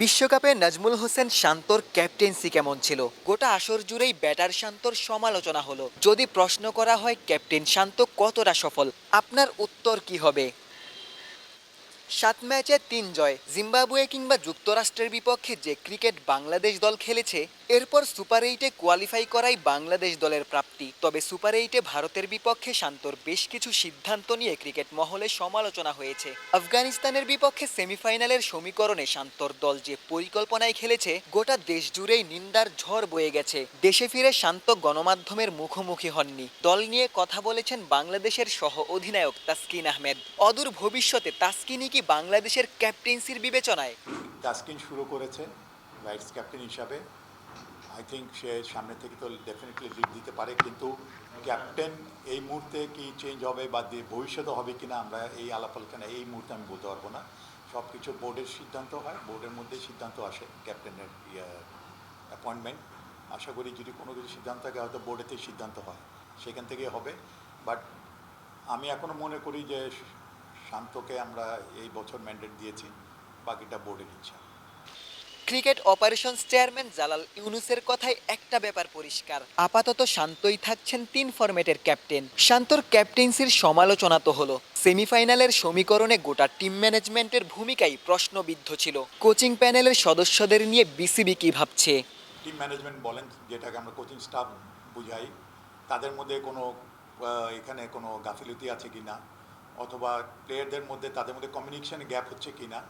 বিশ্বকাপে নাজমুল হোসেন শান্তর ক্যাপ্টেন্সি কেমন ছিল? গোটা আসর জুড়েই ব্যাটার শান্তর সমালোচনা হলো। যদি প্রশ্ন করা হয় ক্যাপ্টেন শান্ত কতটা সফল, আপনার উত্তর কি হবে? 7 ম্যাচে 3 জয়, জিম্বাবুয়ে কিংবা যুক্তরাষ্ট্রের বিপক্ষে যে ক্রিকেট বাংলাদেশ দল খেলেছে, এরপর সুপার এইটে কোয়ালিফাই করাই বাংলাদেশ দলের প্রাপ্তি। তবে সুপার এইটে ভারতের বিপক্ষে শান্তর বেশ কিছু সিদ্ধান্ত নিয়ে ক্রিকেট মহলে সমালোচনা হয়েছে। আফগানিস্তানের বিপক্ষে সেমিফাইনালের সমীকরণে শান্তর দল যে পরিকল্পনায় খেলেছে, গোটা দেশ জুড়েই নিন্দার ঝড় বয়ে গেছে। দেশে ফিরে শান্ত গণমাধ্যমের মুখোমুখি হননি। দল নিয়ে কথা বলেছেন বাংলাদেশের সহ অধিনায়ক তাসকিন আহমেদ। অদূর ভবিষ্যতে তাসকিনই কি বাংলাদেশের ক্যাপ্টেন্সির বিবেচনায়? তাসকিন শুরু করেছে ভাইস ক্যাপ্টেন হিসাবে। আই থিঙ্ক সে সামনে থেকে তো ডেফিনেটলি লিড দিতে পারে, কিন্তু ক্যাপ্টেন এই মুহূর্তে কি চেঞ্জ হবে বা ভবিষ্যতে হবে কিনা আমরা এই আলাপ আলোচনা এই মুহূর্তে আমি বলতে পারবো না। সব কিছু বোর্ডের সিদ্ধান্ত হয়, বোর্ডের মধ্যে সিদ্ধান্ত আসে ক্যাপ্টেনের অ্যাপয়েন্টমেন্ট। আশা করি যদি কোনো কিছু সিদ্ধান্ত থাকে হয়তো বোর্ডেতেই সিদ্ধান্ত হয়, সেখান থেকেই হবে। বাট আমি এখনও মনে করি যে শান্তকে আমরা এই বছর ম্যান্ডেট দিয়েছি, বাকিটা বোর্ডের ইচ্ছা। ক্রিকেট অপারেশনস চেয়ারম্যান জালাল ইউনুসের কথায় একটা ব্যাপার পরিষ্কার, আপাতত শান্তই থাকছেন 3 ফরম্যাটের ক্যাপ্টেন। শান্তর ক্যাপ্টেন্সির সমালোচনা তো হলো, সেমিফাইনালের সমীকরণে গোটা টিম ম্যানেজমেন্টের ভূমিকাই প্রশ্নবিদ্ধ ছিল। কোচিং প্যানেলের সদস্যদের নিয়ে বিসিবি কি ভাবছে? টিম ম্যানেজমেন্ট বলেন, যেটাকে আমরা কোচিং স্টাফ বুঝাই, তাদের মধ্যে কোনো এখানে কোনো গাফিলতি আছে কি না, অথবা প্লেয়ারদের মধ্যে তাদের মধ্যে কমিউনিকেশনে গ্যাপ হচ্ছে কি না,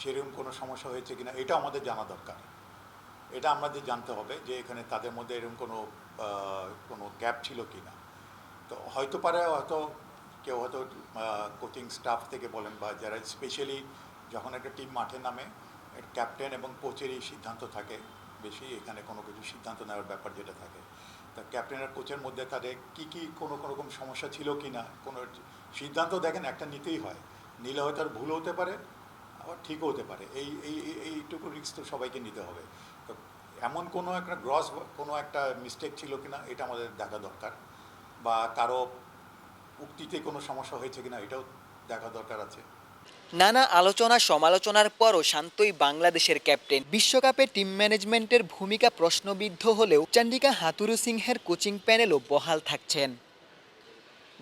সেরকম কোনো সমস্যা হয়েছে কি না, এটা আমাদের জানা দরকার। এটা আমাদের জানতে হবে যে এখানে তাদের মধ্যে এরকম কোনো গ্যাপ ছিল কি না। তো হয়তো পারে, হয়তো কেউ হয়তো কোচিং স্টাফ থেকে বলেন বা যারা স্পেশালি যখন একটা টিম মাঠে নামে ক্যাপ্টেন এবং কোচেরই সিদ্ধান্ত থাকে বেশি, এখানে কোনো কিছু সিদ্ধান্ত নেওয়ার ব্যাপার যেটা থাকে। তা ক্যাপ্টেন আর কোচের মধ্যে তাদের কী কোনো রকম সমস্যা ছিল কি না, কোনো সিদ্ধান্ত দেখেন একটা নিতেই হয়, নিলে হয়তো আর ভুল হতে পারে, আবার ঠিকও হতে পারে। এইটুকু রিস্ক তো সবাইকে নিতে হবে। তো এমন কোনো একটা কোনো একটা মিস্টেক ছিল কি না, এটা আমাদের দেখা দরকার, বা কারো উক্তিতে কোনো সমস্যা হয়েছে কিনা এটাও দেখা দরকার আছে। নানা আলোচনা সমালোচনার পরও শান্তই বাংলাদেশের ক্যাপ্টেন। বিশ্বকাপে টিম ম্যানেজমেন্টের ভূমিকা প্রশ্নবিদ্ধ হলেও চন্ডিকা হাথুরু সিংহের কোচিং প্যানেলও বহাল থাকছেন।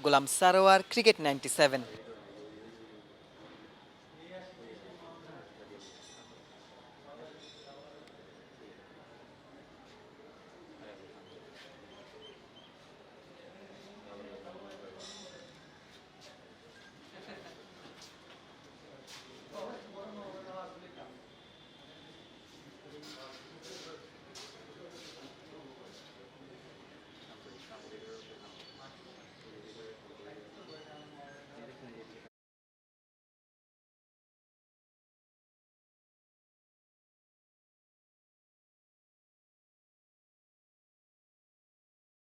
গোলাম সারোয়ার, ক্রিকেট 97।